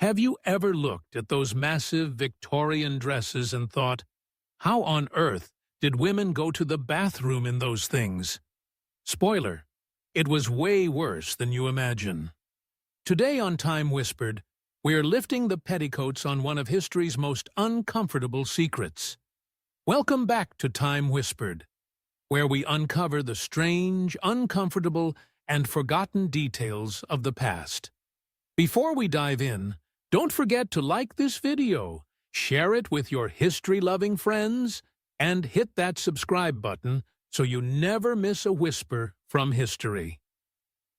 Have you ever looked at those massive Victorian dresses and thought, how on earth did women go to the bathroom in those things? Spoiler, it was way worse than you imagine. Today on Time Whispered, we're lifting the petticoats on one of history's most uncomfortable secrets. Welcome back to Time Whispered, where we uncover the strange, uncomfortable, and forgotten details of the past. Before we dive in, don't forget to like this video, share it with your history-loving friends, and hit that subscribe button so you never miss a whisper from history.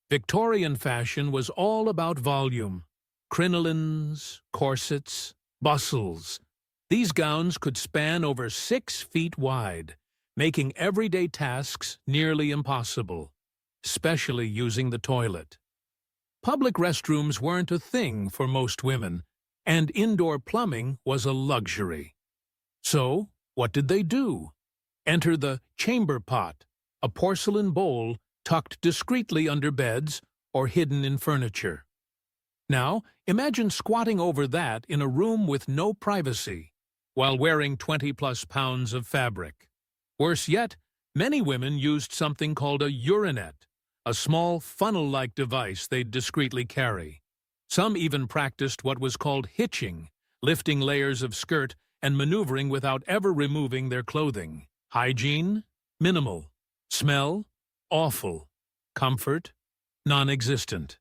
Victorian fashion was all about volume. Crinolines, corsets, bustles. These gowns could span over 6 feet wide, making everyday tasks nearly impossible, especially using the toilet. Public restrooms weren't a thing for most women, and indoor plumbing was a luxury. So, what did they do? Enter the chamber pot, a porcelain bowl tucked discreetly under beds or hidden in furniture. Now, imagine squatting over that in a room with no privacy, while wearing 20+ pounds of fabric. Worse yet, many women used something called a urinette, a small funnel-like device they'd discreetly carry. Some even practiced what was called hitching, lifting layers of skirt and maneuvering without ever removing their clothing. Hygiene? Minimal. Smell? Awful. Comfort? Non-existent.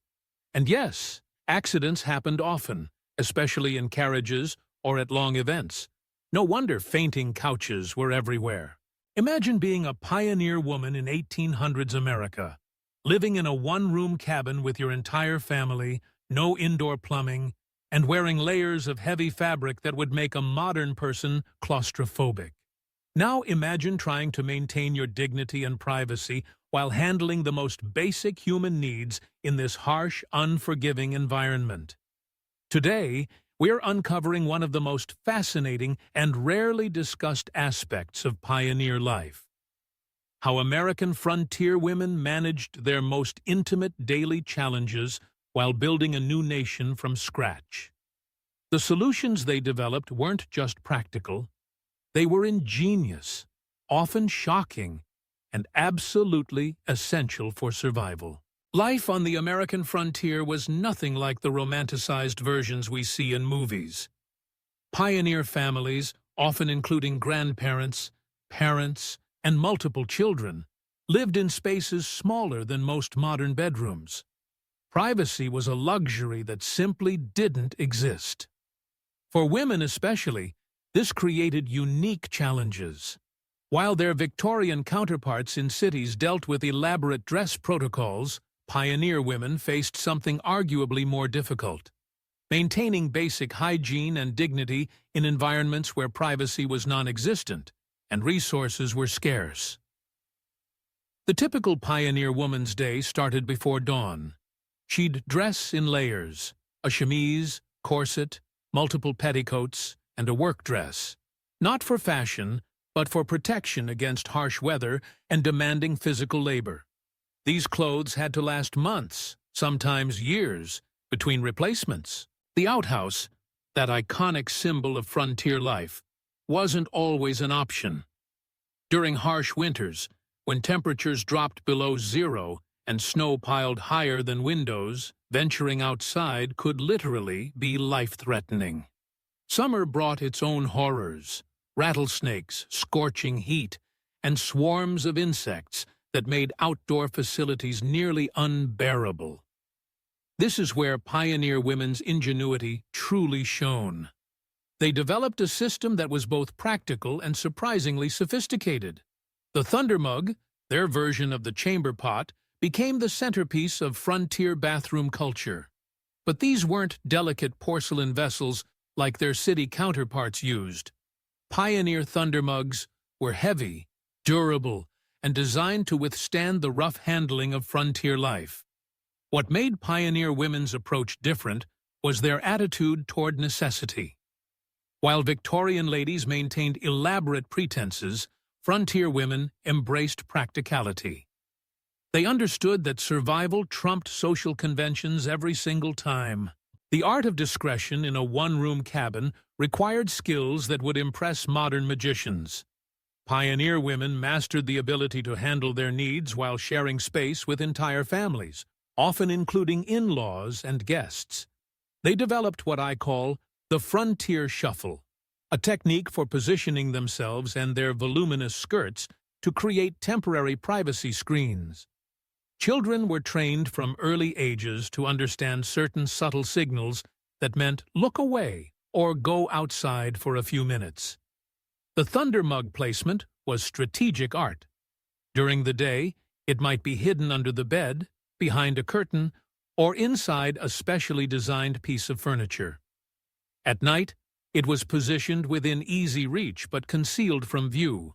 And yes, accidents happened often, especially in carriages or at long events. No wonder fainting couches were everywhere. Imagine being a pioneer woman in 1800s America, living in a one-room cabin with your entire family, no indoor plumbing, and wearing layers of heavy fabric that would make a modern person claustrophobic. Now imagine trying to maintain your dignity and privacy while handling the most basic human needs in this harsh, unforgiving environment. Today, we're uncovering one of the most fascinating and rarely discussed aspects of pioneer life: how American frontier women managed their most intimate daily challenges while building a new nation from scratch. The solutions they developed weren't just practical. They were ingenious, often shocking, and absolutely essential for survival. Life on the American frontier was nothing like the romanticized versions we see in movies. Pioneer families, often including grandparents, parents, and multiple children, lived in spaces smaller than most modern bedrooms. Privacy was a luxury that simply didn't exist. For women especially, this created unique challenges. While their Victorian counterparts in cities dealt with elaborate dress protocols, pioneer women faced something arguably more difficult: maintaining basic hygiene and dignity in environments where privacy was non-existent and resources were scarce. The typical pioneer woman's day started before dawn. She'd dress in layers: a chemise, corset, multiple petticoats, and a work dress, not for fashion, but for protection against harsh weather and demanding physical labor. These clothes had to last months, sometimes years, between replacements. The outhouse, that iconic symbol of frontier life, wasn't always an option. During harsh winters, when temperatures dropped below zero and snow piled higher than windows, venturing outside could literally be life-threatening. Summer brought its own horrors: rattlesnakes, scorching heat, and swarms of insects that made outdoor facilities nearly unbearable. This is where pioneer women's ingenuity truly shone. They developed a system that was both practical and surprisingly sophisticated. The Thunder Mug, their version of the chamber pot, became the centerpiece of frontier bathroom culture. But these weren't delicate porcelain vessels like their city counterparts used. Pioneer Thunder Mugs were heavy, durable, and designed to withstand the rough handling of frontier life. What made pioneer women's approach different was their attitude toward necessity. While Victorian ladies maintained elaborate pretenses, frontier women embraced practicality. They understood that survival trumped social conventions every single time. The art of discretion in a one-room cabin required skills that would impress modern magicians. Pioneer women mastered the ability to handle their needs while sharing space with entire families, often including in-laws and guests. They developed what I call the frontier shuffle, a technique for positioning themselves and their voluminous skirts to create temporary privacy screens. Children were trained from early ages to understand certain subtle signals that meant look away or go outside for a few minutes. The thunder mug placement was strategic art. During the day, it might be hidden under the bed, behind a curtain, or inside a specially designed piece of furniture. At night, it was positioned within easy reach but concealed from view.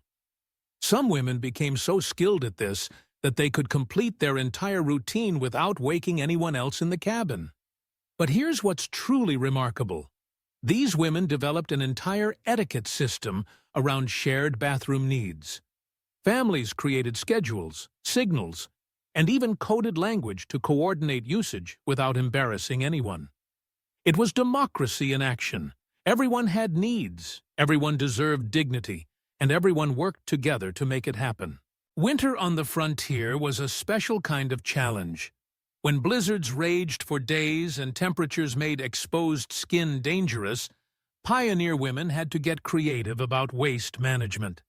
Some women became so skilled at this that they could complete their entire routine without waking anyone else in the cabin. But here's what's truly remarkable. These women developed an entire etiquette system around shared bathroom needs. Families created schedules, signals, and even coded language to coordinate usage without embarrassing anyone. It was democracy in action. Everyone had needs, everyone deserved dignity, and everyone worked together to make it happen. Winter on the frontier was a special kind of challenge. When blizzards raged for days and temperatures made exposed skin dangerous, pioneer women had to get creative about waste management.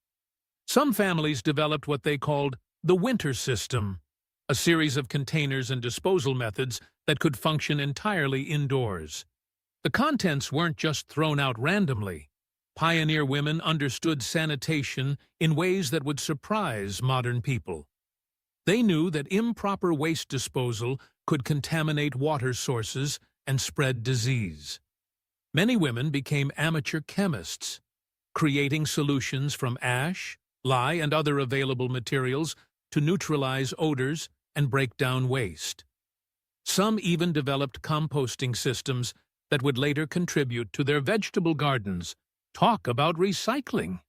Some families developed what they called the winter system, a series of containers and disposal methods that could function entirely indoors. The contents weren't just thrown out randomly. Pioneer women understood sanitation in ways that would surprise modern people. They knew that improper waste disposal could contaminate water sources and spread disease. Many women became amateur chemists, creating solutions from ash, lye, and other available materials to neutralize odors and break down waste. Some even developed composting systems that would later contribute to their vegetable gardens. Talk about recycling.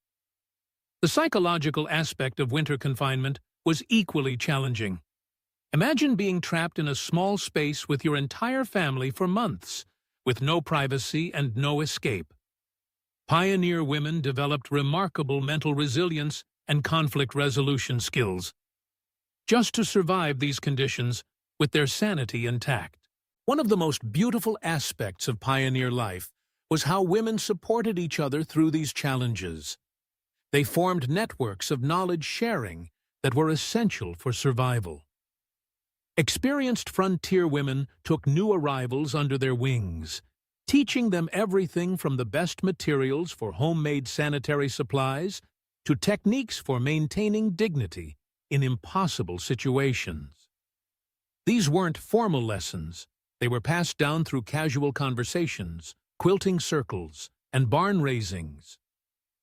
The psychological aspect of winter confinement was equally challenging. Imagine being trapped in a small space with your entire family for months, with no privacy and no escape. Pioneer women developed remarkable mental resilience and conflict resolution skills, just to survive these conditions with their sanity intact. One of the most beautiful aspects of pioneer life was how women supported each other through these challenges. They formed networks of knowledge sharing that were essential for survival. Experienced frontier women took new arrivals under their wings, teaching them everything from the best materials for homemade sanitary supplies to techniques for maintaining dignity in impossible situations. These weren't formal lessons. They were passed down through casual conversations, quilting circles, and barn raisings.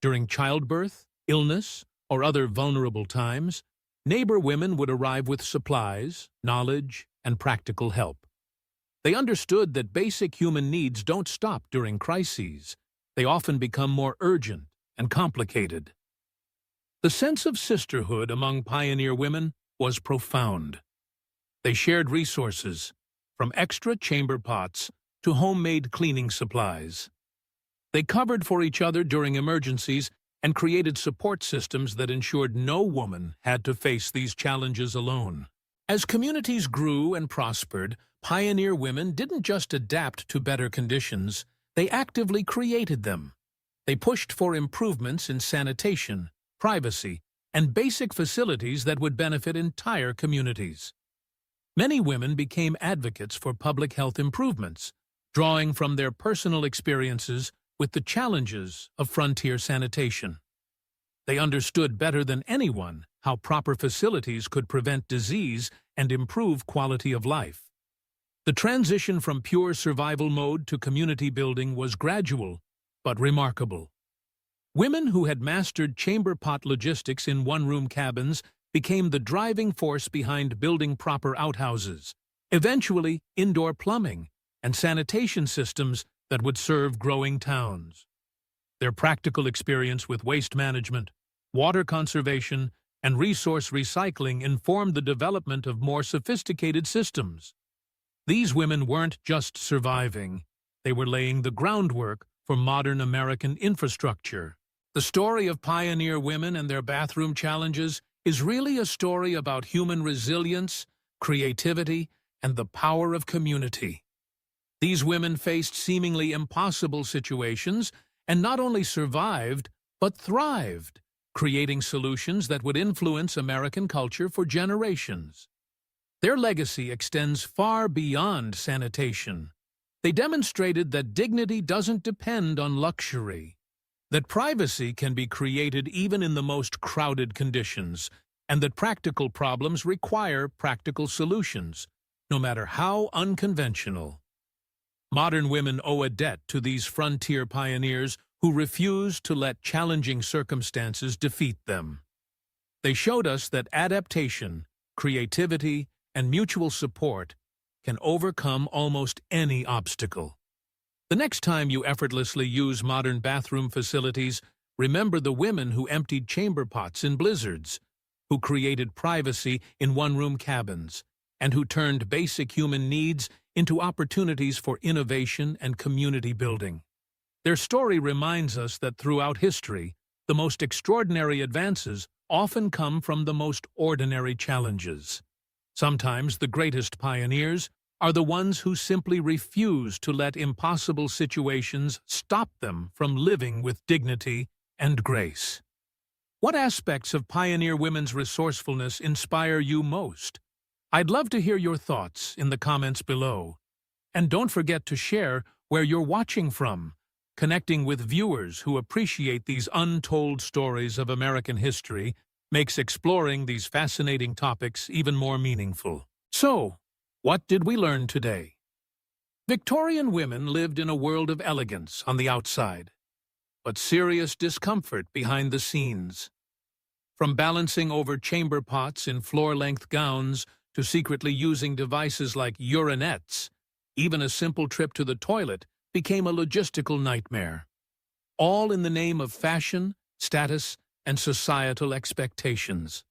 During childbirth, illness, or other vulnerable times, neighbor women would arrive with supplies, knowledge, and practical help. They understood that basic human needs don't stop during crises. They often become more urgent and complicated. The sense of sisterhood among pioneer women was profound. They shared resources, from extra chamber pots to homemade cleaning supplies. They covered for each other during emergencies and created support systems that ensured no woman had to face these challenges alone. As communities grew and prospered, pioneer women didn't just adapt to better conditions, they actively created them. They pushed for improvements in sanitation, privacy, and basic facilities that would benefit entire communities. Many women became advocates for public health improvements, drawing from their personal experiences with the challenges of frontier sanitation. They understood better than anyone how proper facilities could prevent disease and improve quality of life. The transition from pure survival mode to community building was gradual, but remarkable. Women who had mastered chamber pot logistics in one-room cabins became the driving force behind building proper outhouses, eventually indoor plumbing and sanitation systems that would serve growing towns. Their practical experience with waste management, water conservation, and resource recycling informed the development of more sophisticated systems. These women weren't just surviving, They were laying the groundwork for modern American infrastructure. The story of pioneer women and their bathroom challenges is really a story about human resilience, creativity, and the power of community. These women faced seemingly impossible situations and not only survived, but thrived, creating solutions that would influence American culture for generations. Their legacy extends far beyond sanitation. They demonstrated that dignity doesn't depend on luxury, that privacy can be created even in the most crowded conditions, and that practical problems require practical solutions, no matter how unconventional. Modern women owe a debt to these frontier pioneers who refused to let challenging circumstances defeat them. They showed us that adaptation, creativity, and mutual support can overcome almost any obstacle. The next time you effortlessly use modern bathroom facilities, remember the women who emptied chamber pots in blizzards, who created privacy in one-room cabins, and who turned basic human needs into opportunities for innovation and community building. Their story reminds us that throughout history, the most extraordinary advances often come from the most ordinary challenges. Sometimes the greatest pioneers are the ones who simply refuse to let impossible situations stop them from living with dignity and grace. What aspects of pioneer women's resourcefulness inspire you most? I'd love to hear your thoughts in the comments below. And don't forget to share where you're watching from. Connecting with viewers who appreciate these untold stories of American history makes exploring these fascinating topics even more meaningful. So, what did we learn today? Victorian women lived in a world of elegance on the outside, but serious discomfort behind the scenes. From balancing over chamber pots in floor-length gowns to secretly using devices like urinettes, even a simple trip to the toilet became a logistical nightmare. All in the name of fashion, status, and societal expectations.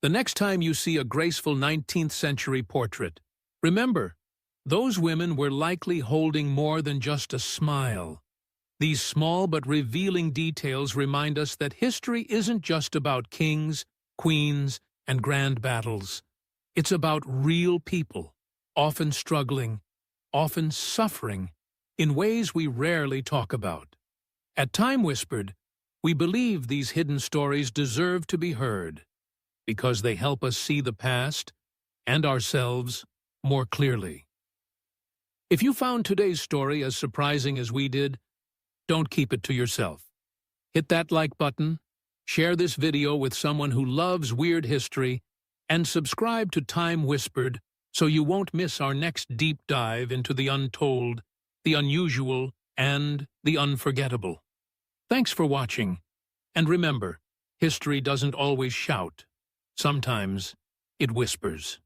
The next time you see a graceful 19th century portrait, remember, those women were likely holding more than just a smile. These small but revealing details remind us that history isn't just about kings, queens, and grand battles. It's about real people, often struggling, often suffering, in ways we rarely talk about. At Time Whispered, we believe these hidden stories deserve to be heard, because they help us see the past and ourselves more clearly. If you found today's story as surprising as we did, don't keep it to yourself. Hit that like button, share this video with someone who loves weird history, and subscribe to Time Whispered so you won't miss our next deep dive into the untold, the unusual, and the unforgettable. Thanks for watching, and remember, history doesn't always shout. Sometimes it whispers.